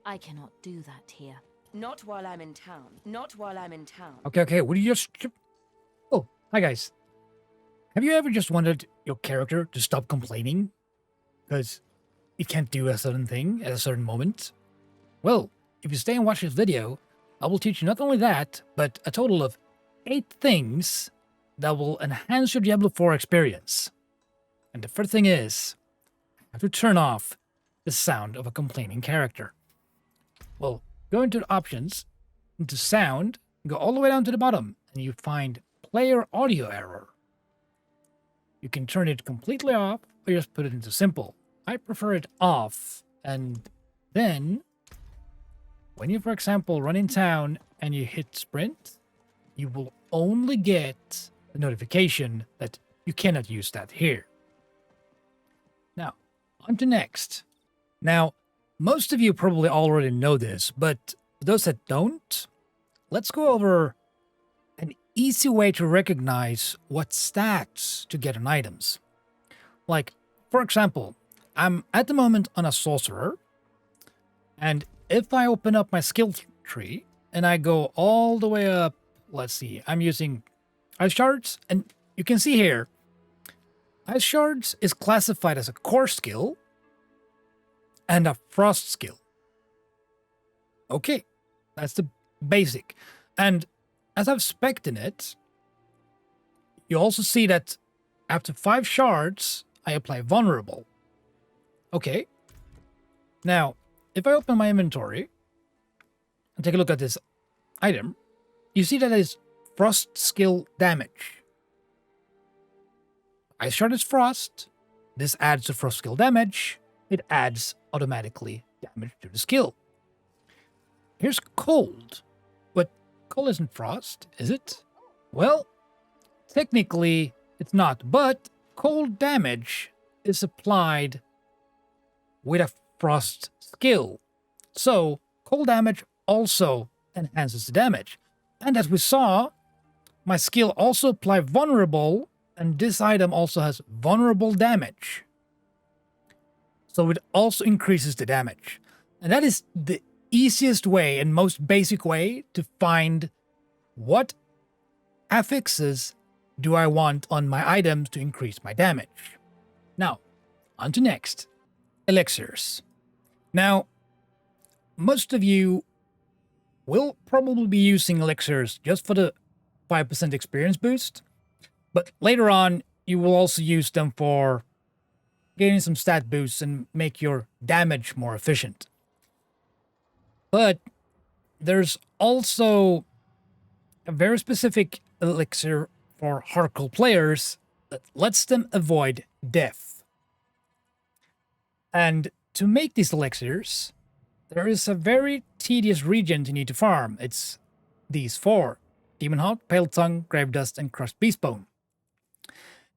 I cannot do that here. Not while I'm in town. Not while I'm in town. Okay. Would you just... Oh, hi guys. Have you ever just wanted your character to stop complaining? Because it can't do a certain thing at a certain moment? Well, if you stay and watch this video, I will teach you not only that, but a total of 8 things that will enhance your Diablo 4 experience. And the first thing is, you have to turn off the sound of a complaining character. Well, go into the options, into sound, go all the way down to the bottom, and you find player audio error. You can turn it completely off, or just put it into simple. I prefer it off, and then, when you, for example, run in town and you hit sprint, you will only get the notification that you cannot use that here. Now, on to next. Now, most of you probably already know this, but for those that don't, let's go over an easy way to recognize what stats to get on items. Like, for example, I'm at the moment on a sorcerer, and if I open up my skill tree and I go all the way up, let's see, I'm using Ice Shards, and you can see here, Ice Shards is classified as a core skill and a frost skill. Okay, that's the basic. And as I've spec'd in it, you also see that after 5 shards, I apply vulnerable. Okay. Now, if I open my inventory and take a look at this item, you see that it is frost skill damage. Ice Shard is frost. This adds to frost skill damage. It adds automatically damage to the skill. Here's cold. But cold isn't frost, is it? Well, technically it's not, but cold damage is applied with a frost skill. So cold damage also enhances the damage. And as we saw, my skill also applies vulnerable, and this item also has vulnerable damage. So it also increases the damage. And that is the easiest way and most basic way to find what affixes do I want on my items to increase my damage. Now, on to next. Elixirs. Now, most of you will probably be using elixirs just for the 5% experience boost, but later on, you will also use them for getting some stat boosts and make your damage more efficient. But there's also a very specific elixir for hardcore players that lets them avoid death. And to make these elixirs, there is a very tedious region you need to farm. It's these 4: Demon Heart, Pale Tongue, Grave Dust, and Crushed Beastbone.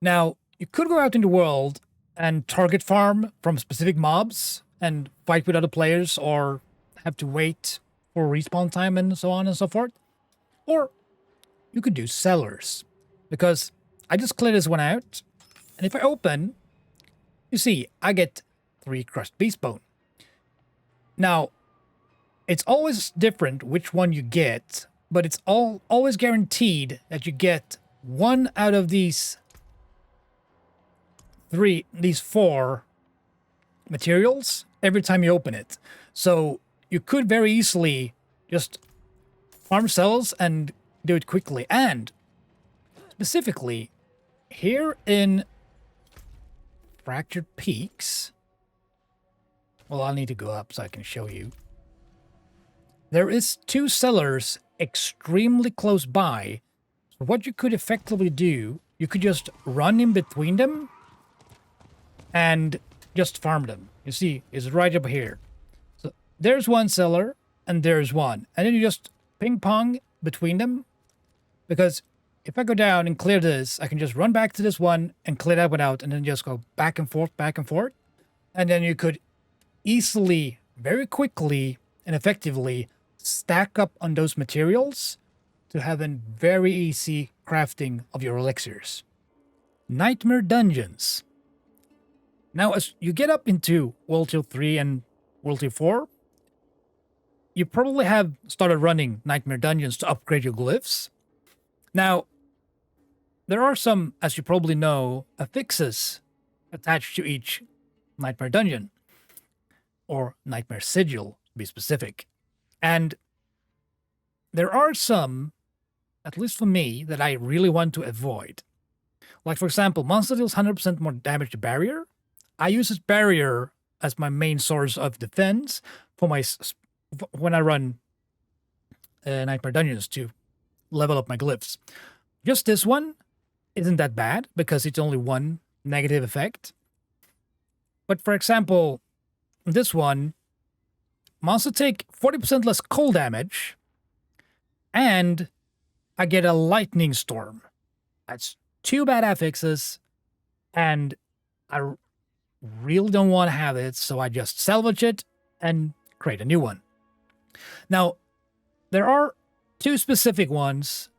Now, you could go out in the world and target farm from specific mobs and fight with other players, or have to wait for respawn time and so on and so forth. Or you could do sellers, because I just cleared this one out, and if I open, you see I get 3 Crushed Beastbone. Now, it's always different which one you get, but it's always guaranteed that you get 1 out of these 4 materials every time you open it. So you could very easily just farm cells and do it quickly. And specifically, here in Fractured Peaks, well, I'll need to go up so I can show you. There is 2 cellars extremely close by. So what you could effectively do, you could just run in between them and just farm them. You see, it's right up here. So there's one cellar and there's one. And then you just ping pong between them. Because if I go down and clear this, I can just run back to this one and clear that one out, and then just go back and forth, back and forth. And then you could easily, very quickly and effectively stack up on those materials to have a very easy crafting of your elixirs. Nightmare Dungeons. Now, as you get up into World Tier 3 and World Tier 4, you probably have started running Nightmare Dungeons to upgrade your glyphs. Now, there are some, as you probably know, affixes attached to each Nightmare Dungeon, or Nightmare Sigil, to be specific. And there are some, at least for me, that I really want to avoid. Like, for example, monster deals 100% more damage to barrier. I use this barrier as my main source of defense for when I run Nightmare Dungeons to level up my glyphs. Just this one isn't that bad because it's only one negative effect. But for example, this one, monsters take 40% less cold damage, and I get a lightning storm. That's 2 bad affixes, and I really don't want to have it, so I just salvage it and create a new one. Now, there are 2 specific ones,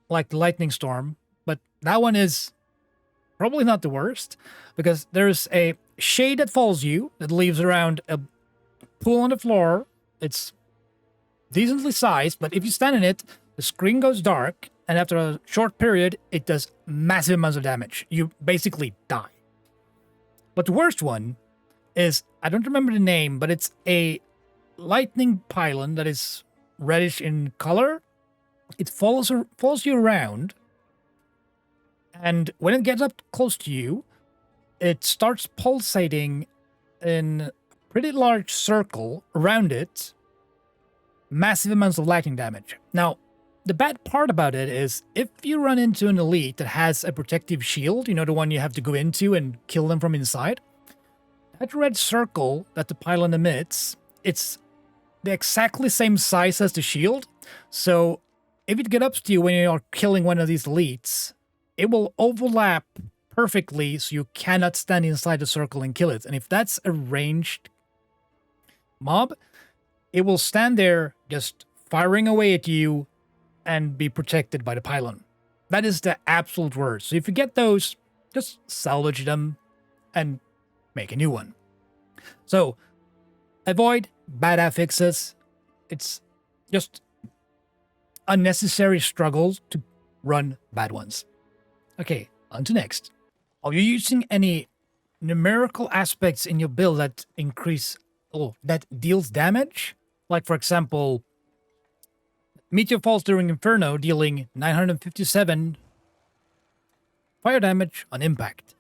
like the lightning storm, but that one is probably not the worst, because there's a shade that follows you that leaves around a pool on the floor. It's decently sized, but if you stand in it, the screen goes dark, and after a short period, it does massive amounts of damage. You basically die. But the worst one is, I don't remember the name, but it's a lightning pylon that is reddish in color. It follows you around, and when it gets up close to you, it starts pulsating in a pretty large circle around it. Massive amounts of lightning damage. Now, the bad part about it is if you run into an elite that has a protective shield, you know, the one you have to go into and kill them from inside, that red circle that the pylon emits, it's the exactly same size as the shield. So if it gets up to you when you are killing one of these elites, it will overlap perfectly so you cannot stand inside the circle and kill it. And if that's a ranged mob, it will stand there just firing away at you and be protected by the pylon. That is the absolute worst. So if you get those, just salvage them and make a new one. So avoid bad affixes. It's just unnecessary struggles to run bad ones. Okay, on to next. Are you using any numerical aspects in your build that that deals damage? Like, for example, Meteor falls during Inferno, dealing 957 fire damage on impact.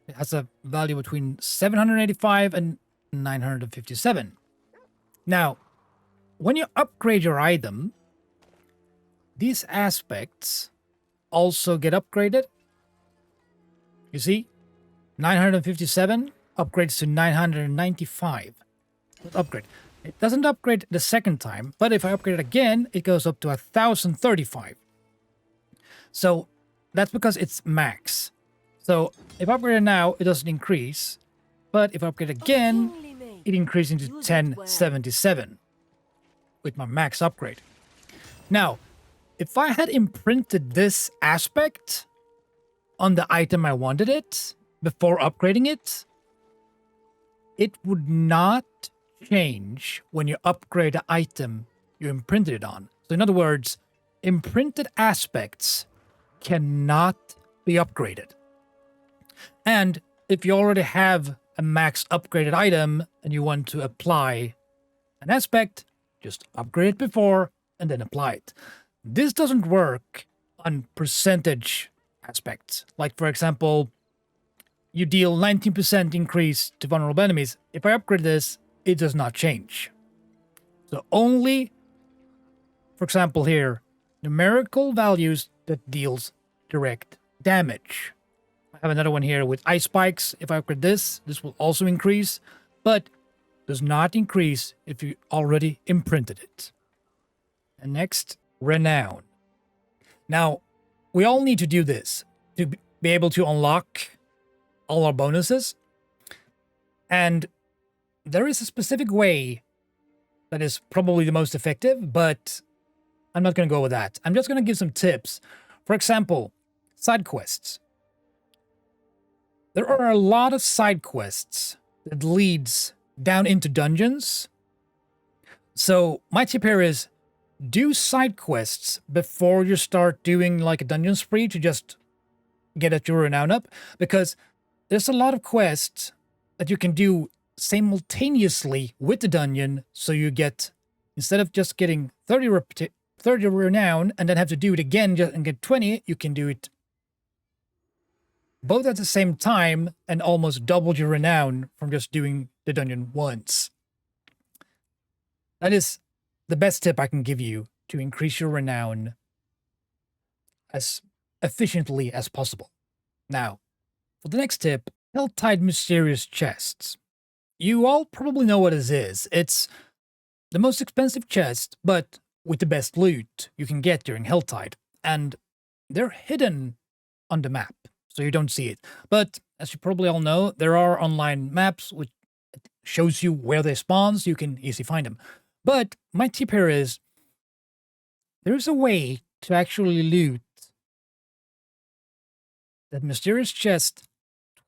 It has a value between 785 and 957. Now, when you upgrade your item, these aspects also get upgraded. You see, 957 upgrades to 995. Upgrade. It doesn't upgrade the second time, but if I upgrade it again, it goes up to 1035. So that's because it's max. So if I upgrade it now, it doesn't increase. But if I upgrade again, it increases to 1077 with my max upgrade. Now, if I had imprinted this aspect on the item I wanted it before upgrading it, it would not change when you upgrade the item you imprinted it on. So in other words, imprinted aspects cannot be upgraded. And if you already have a max upgraded item and you want to apply an aspect, just upgrade it before and then apply it. This doesn't work on percentage aspects. Like, for example, you deal 19% increase to vulnerable enemies. If I upgrade this, it does not change. So only, for example here, numerical values that deals direct damage. I have another one here with ice spikes. If I upgrade this, this will also increase, but does not increase if you already imprinted it. And next, Renown. Now, we all need to do this to be able to unlock all our bonuses. And there is a specific way that is probably the most effective, but I'm not going to go with that. I'm just going to give some tips. For example, side quests. There are a lot of side quests that leads down into dungeons. So my tip here is do side quests before you start doing like a dungeon spree to just get at your renown up, because there's a lot of quests that you can do simultaneously with the dungeon, so you get, instead of just getting 30 renown and then have to do it again and get 20, you can do it both at the same time and almost double your renown from just doing the dungeon once. That is the best tip I can give you to increase your renown as efficiently as possible. Now, for the next tip, Helltide Mysterious Chests. You all probably know what it is. It's the most expensive chest, but with the best loot you can get during Helltide. And they're hidden on the map, so you don't see it. But as you probably all know, there are online maps which shows you where they spawn, so you can easily find them. But my tip here is, there's a way to actually loot that mysterious chest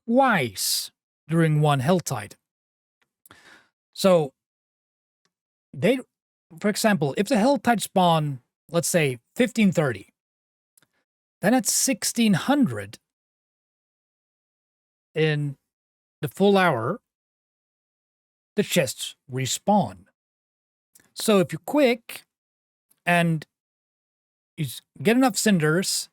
twice during one Helltide. So, for example, if the Helltide spawn, let's say 1530, then at 1600 in the full hour, the chests respawn. So if you're quick and you get enough cinders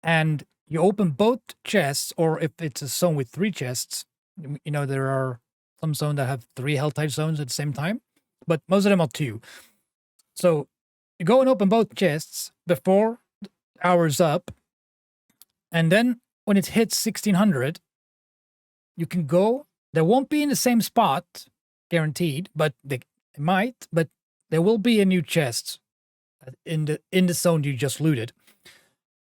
and you open both chests, or if it's a zone with 3 chests, you know, there are some zones that have 3 Helltide zones at the same time, but most of them are 2. So you go and open both chests before the hour's up, and then when it hits 1600, you can go. They won't be in the same spot, guaranteed, but they might. But there will be a new chest in the zone you just looted.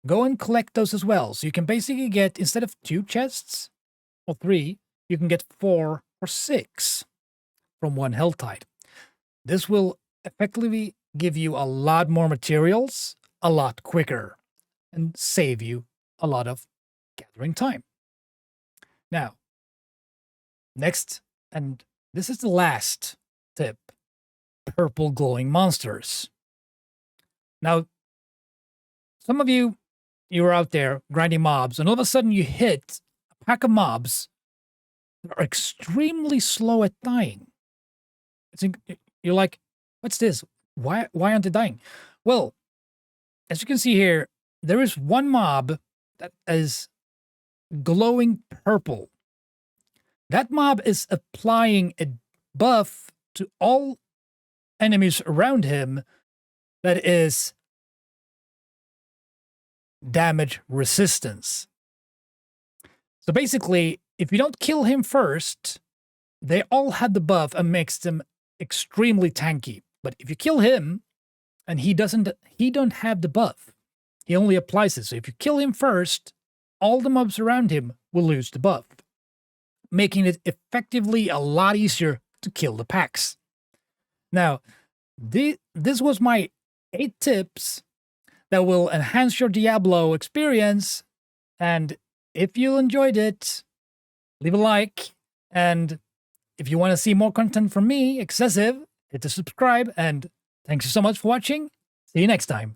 Go and collect those as well. So you can basically get, instead of 2 chests or 3, you can get 4 or 6 from one Helltide. This will effectively give you a lot more materials a lot quicker and save you a lot of gathering time. Now, next, and this is the last tip, purple glowing monsters. Now, some of you are out there grinding mobs, and all of a sudden you hit a pack of mobs that are extremely slow at dying. You're like, what's this? Why aren't they dying? Well, as you can see here, there is one mob that is glowing purple. That mob is applying a buff to all enemies around him that is damage resistance. So basically, if you don't kill him first, they all have the buff and makes them extremely tanky. But if you kill him and he don't have the buff, he only applies it. So if you kill him first, all the mobs around him will lose the buff, making it effectively a lot easier to kill the packs. Now, this was my 8 tips that will enhance your Diablo experience. And if you enjoyed it, leave a like. And if you want to see more content from me, Excessive, hit the subscribe. And thanks so much for watching. See you next time.